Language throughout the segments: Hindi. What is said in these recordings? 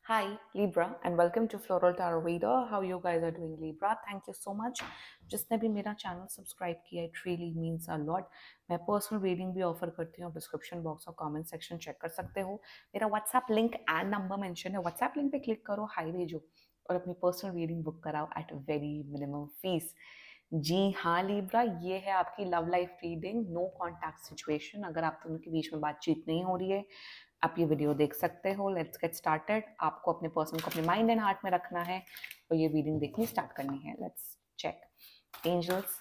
Hi, Libra, and welcome to Floral Tarot Reader. How you guys are doing, Libra? Thank you so much. जिसने भी मेरा चैनल सब्सक्राइब किया, it really means a lot. मैं पर्सनल रीडिंग भी ऑफर करती हूँ. डिस्क्रिप्शन बॉक्स और कमेंट सेक्शन चेक कर सकते हो. मेरा WhatsApp link and number mention है. व्हाट्सएप लिंक पे क्लिक करो, हाई भेजो और अपनी पर्सनल रीडिंग बुक कराओ एट वेरी मिनिमम फीस. जी हाँ लिब्रा, ये है आपकी love life reading. No contact situation. अगर आप दोनों के बीच में बातचीत नहीं हो रही है, आप ये वीडियो देख सकते हो. Let's get started. आपको अपने पर्सन को अपने माइंड एंड हार्ट में रखना है और ये रीडिंग देखनी स्टार्ट करनी है. Let's check. Angels,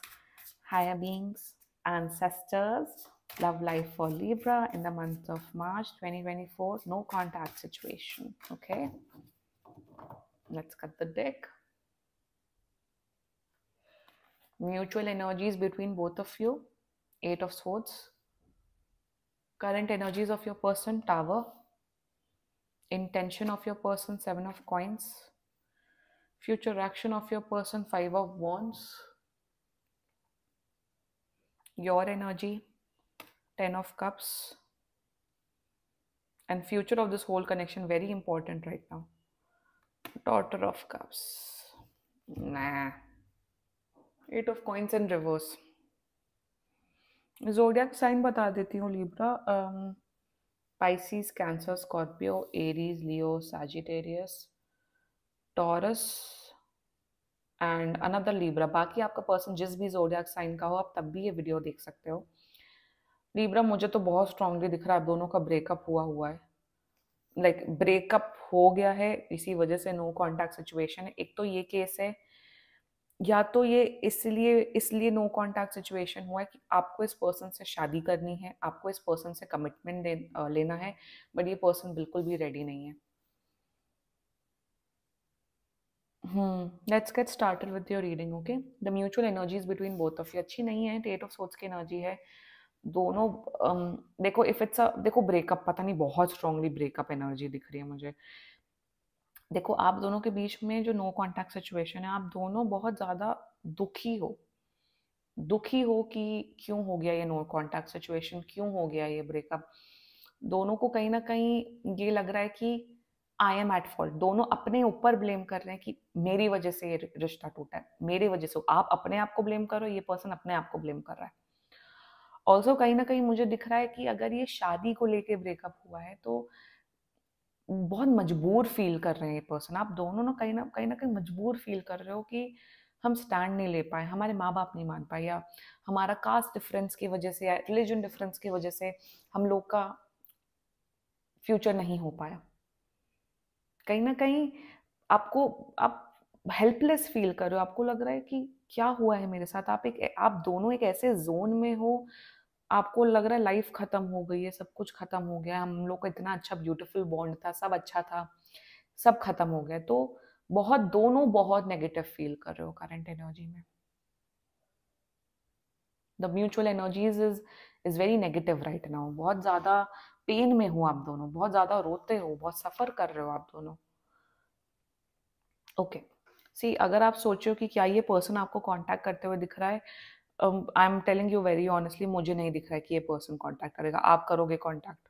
higher beings, ancestors, love life for Libra in the month of March 2024. No contact situation. Okay, let's cut the deck. Mutual energies between both of you. Eight of Swords. Current energies of your person, Tower. Intention of your person, Seven of Coins. Future action of your person, Five of Wands. Your energy, Ten of Cups. And future of this whole connection, very important right now. Daughter of Cups. Nah. Eight of Coins in reverse. Zodiac sign बता देती हूँ Libra. Pisces, Cancer, Scorpio, Aries, Leo, Sagittarius, Taurus and another Libra. बाकी आपका पर्सन जिस भी जोडियाक साइन का हो, आप तब भी ये वीडियो देख सकते हो. लिब्रा, मुझे तो बहुत स्ट्रांगली दिख रहा है आप दोनों का ब्रेकअप हुआ है. लाइक ब्रेकअप हो गया है, इसी वजह से नो कॉन्टैक्ट सिचुएशन है. एक तो ये केस है, या तो ये इसलिए नो कॉन्टैक्ट सिचुएशन हुआ है कि आपको इस पर्सन से शादी करनी है, आपको इस पर्सन से कमिटमेंट लेना है, बट ये पर्सन बिल्कुल भी रेडी नहीं है. Let's get started with your reading. Okay, the mutual energies between both of you अच्छी नहीं है. एट ऑफ सोर्ड्स की एनर्जी है दोनों. देखो इफ इट्स अ देखो ब्रेकअप, पता नहीं बहुत स्ट्रांगली ब्रेकअप एनर्जी दिख रही है मुझे. देखो आप दोनों के बीच में जो नो कांटेक्ट सिचुएशन है, आप दोनों बहुत ज़्यादा दुखी हो कि क्यों हो गया ये नो कांटेक्ट सिचुएशन, क्यों हो गया ये ब्रेकअप. दोनों को कहीं ना कहीं ये लग रहा है कि आई एम एट फॉल्ट. दोनों अपने ऊपर ब्लेम कर रहे हैं कि मेरी वजह से ये रिश्ता टूटा है, मेरी वजह से. आप अपने आप को ब्लेम करो, ये पर्सन अपने आप को ब्लेम कर रहा है. ऑल्सो कहीं ना कहीं मुझे दिख रहा है कि अगर ये शादी को लेके ब्रेकअप हुआ है तो बहुत मजबूर फील कर रहे हैं ये पर्सन. आप दोनों ना कहीं मजबूर फील कर रहे हो कि हम स्टैंड नहीं ले पाए, हमारे माँ बाप नहीं मान पाए, या हमारा कास्ट डिफरेंस की वजह से या रिलीजन डिफरेंस की वजह से हम लोग का फ्यूचर नहीं हो पाया. कहीं ना कहीं आप हेल्पलेस फील कर रहे हो. आपको लग रहा है कि क्या हुआ है मेरे साथ. आप दोनों एक ऐसे जोन में हो, आपको लग रहा है लाइफ खत्म हो गई है, सब कुछ खत्म हो गया. हम लोग का इतना अच्छा ब्यूटीफुल बॉन्ड था, सब अच्छा था, सब खत्म हो गया. तो दोनों बहुत नेगेटिव फील कर रहे हो करंट एनर्जी में. The mutual energies is very negative right now. बहुत ज्यादा पेन में हो आप दोनों, बहुत ज्यादा रोते हो, बहुत सफर कर रहे हो आप दोनों. ओके, सी अगर आप सोचो कि क्या ये पर्सन आपको कांटेक्ट करते हुए दिख रहा है, I am telling you very honestly, मुझे नहीं दिख रहा है कि ये पर्सन कांटेक्ट करेगा. आप करोगे कांटेक्ट,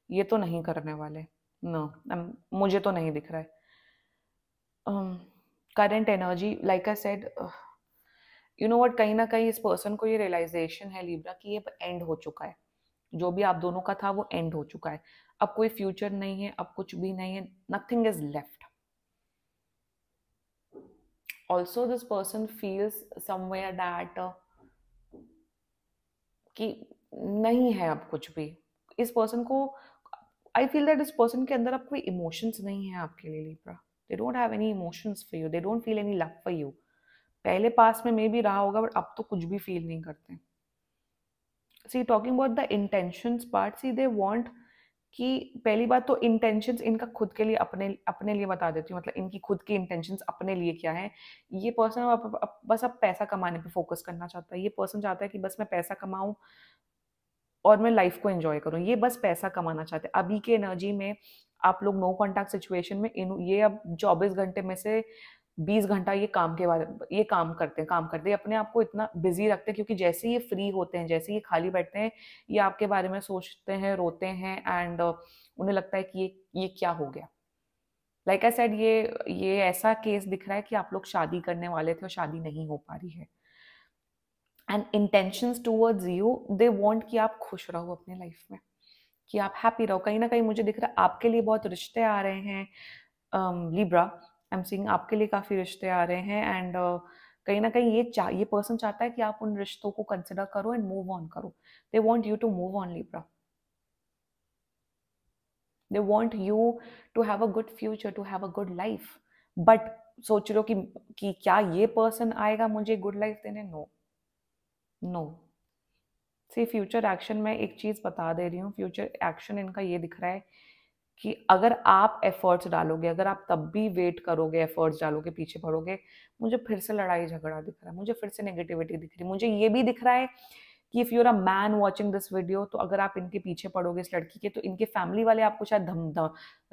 ये तो नहीं करने वाले. नो, मुझे तो नहीं दिख रहा है. Current energy like I said, you know what, कहीं ना कहीं इस पर्सन को ये रियलाइजेशन है लिब्रा कि ये एंड हो चुका है. जो भी आप दोनों का था वो एंड हो चुका है. अब कोई फ्यूचर नहीं है, अब कुछ भी नहीं है. Nothing is left. Also this person feels somewhere that कि नहीं है अब कुछ भी. इस पर्सन को, आई फील दैट इस पर्सन के अंदर अब कोई इमोशंस नहीं है आपके लिए Libra. They don't have any emotions for you, they don't feel any love for you. पहले पास में मे भी रहा होगा, बट अब तो कुछ भी फील नहीं करते. See talking about the intentions part, see they want कि पहली बात तो इंटेंशंस इनका खुद के लिए, अपने अपने लिए बता देती हूँ. मतलब इनकी खुद की इंटेंशंस अपने लिए क्या है. ये पर्सन बस अब पैसा कमाने पे फोकस करना चाहता है. ये पर्सन चाहता है कि बस मैं पैसा कमाऊं और मैं लाइफ को एंजॉय करूं. ये बस पैसा कमाना चाहते हैं अभी के एनर्जी में. आप लोग नो कॉन्टैक्ट सिचुएशन में ये अब 24 घंटे में से 20 घंटा ये काम करते हैं, अपने आप को इतना बिजी रखते हैं, क्योंकि जैसे ये फ्री होते हैं, जैसे ये खाली बैठते हैं, ये आपके बारे में सोचते हैं, रोते हैं, एंड उन्हें लगता है कि ये क्या हो गया. लाइक आई सेड, ये ऐसा केस दिख रहा है कि आप लोग शादी करने वाले थे और शादी नहीं हो पा रही है, and intentions towards you, they want कि आप खुश रहो अपने लाइफ में, कि आप हैप्पी रहो। कहीं ना कहीं मुझे दिख रहा है आपके लिए बहुत रिश्ते आ रहे हैं, लिब्रा, आई एम सीइंग आपके लिए काफी रिश्ते आ रहे हैं, एंड कहीं ना कहीं ये पर्सन चाहता है कि आप उन रिश्तों को कंसिडर करो एंड मूव ऑन करो। They want you to move on, Libra. They want you to have a good future, to have a good life. But सोच लो कि क्या ये पर्सन आएगा मुझे गुड लाइफ देने? No, no. See future action में एक चीज बता दे रही हूँ, फ्यूचर एक्शन इनका ये दिख रहा है कि अगर आप एफर्ट्स डालोगे, अगर आप तब भी वेट करोगे, एफर्ट्स डालोगे, पीछे पड़ोगे, मुझे फिर से लड़ाई झगड़ा दिख रहा है, मुझे फिर से नेगेटिविटी दिख रही है। मुझे ये भी दिख रहा है कि if you are a man watching this video, तो अगर आप इनके पीछे पड़ोगे इस लड़की के, तो इनके फैमिली वाले आपको शायद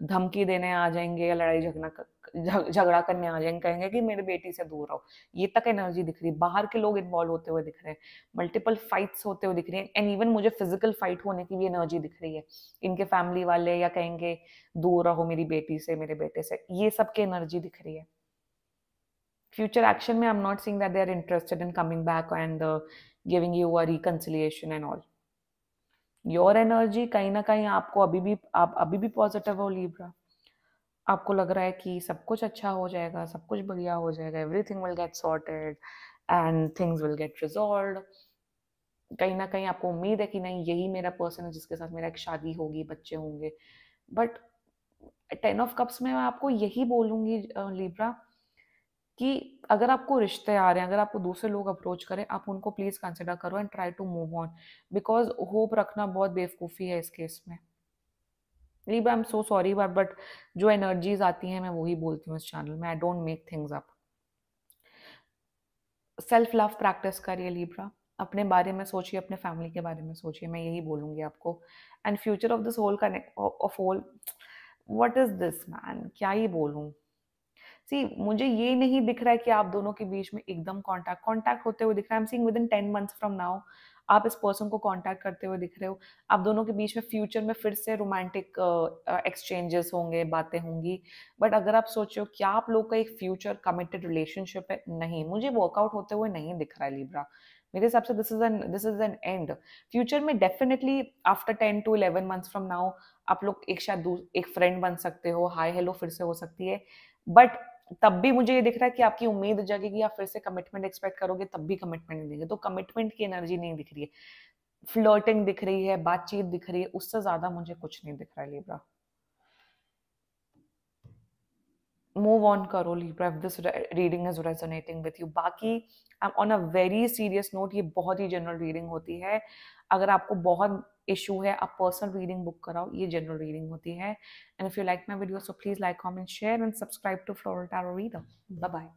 धमकी देने आ जाएंगे, या लड़ाई झगड़ा करने आ जाएंगे, कहेंगे कि मेरे बेटी से दूर रहो। ये तक एनर्जी दिख रही है, बाहर के लोग इन्वॉल्व होते हुए दिख रहे हैं, मल्टीपल फाइट्स होते हुए दिख रही है, एंड इवन मुझे फिजिकल फाइट होने की भी एनर्जी दिख रही है। इनके फैमिली वाले या कहेंगे दूर रहो मेरी बेटी से, मेरे बेटे से, ये सब की एनर्जी दिख रही है। फ्यूचर एक्शन में I am not seeing that they are interested in coming back and giving you a reconciliation and all. Your energy कहीं ना कहीं आपको आप अभी भी पॉजिटिव हो, लिब्रा। आपको लग रहा है कि सब कुछ अच्छा हो जाएगा, सब कुछ बढ़िया हो जाएगा, everything will get sorted and things will get resolve. कहीं ना कहीं आपको उम्मीद है कि नहीं, यही मेरा पर्सन है जिसके साथ मेरा एक शादी होगी, बच्चे होंगे। बट 10 ऑफ कप्स में मैं आपको यही बोलूंगी, लिब्रा, कि अगर आपको रिश्ते आ रहे हैं, अगर आपको दूसरे लोग अप्रोच करें, आप उनको प्लीज कंसिडर करो and try to move on, because hope रखना बहुत बेवकूफ़ी है इस केस में। रीबा, I am so sorry, but जो एनर्जीज आती हैं मैं वही बोलती हूँ इस चैनल में, I don't make things up. Self love practice करिए, लिब्रा। अपने बारे में सोचिए, अपने फैमिली के बारे में सोचिए, मैं यही बोलूंगी आपको। And future of this whole connect of whole, what is this man, क्या ही बोलूं। सी मुझे ये नहीं दिख रहा है कि आप दोनों के बीच में एकदम कांटेक्ट होते हुए दिख रहा है। I am seeing with in 10 months from now आप इस पर्सन को कांटेक्ट करते हुए दिख रहे हो। आप दोनों के बीच में फ्यूचर में फिर से रोमांटिक एक्सचेंजेस होंगे, बातें होंगी। बट अगर आप सोचो क्या आप लोग का एक फ्यूचर कमिटेड रिलेशनशिप है, नहीं, मुझे वर्कआउट होते हुए नहीं दिख रहा है, लिब्रा। मेरे हिसाब से this is an end. Future में definitely after 10 to 11 months from now आप लोग एक शायद एक फ्रेंड बन सकते हो, हाय हेलो फिर से हो सकती है। बट तब भी मुझे ये दिख रहा है कि आपकी उम्मीद जगेगी, आप फिर से कमिटमेंट एक्सपेक्ट करोगे, तब भी कमिटमेंट नहीं देंगे। तो कमिटमेंट की एनर्जी नहीं दिख रही है, फ्लर्टिंग दिख रही है, बातचीत दिख रही है, उससे ज्यादा मुझे कुछ नहीं दिख रहा है, लिब्रा। मूव ऑन करो, Libra, if this reading is resonating with you. बाकी on a very serious note, ये बहुत ही जनरल रीडिंग होती है। अगर आपको बहुत इशू है, आप पर्सनल रीडिंग बुक कराओ, ये जनरल रीडिंग होती है। And if you like my video, so please like, comment, share and subscribe to floral tarot reader. Bye bye.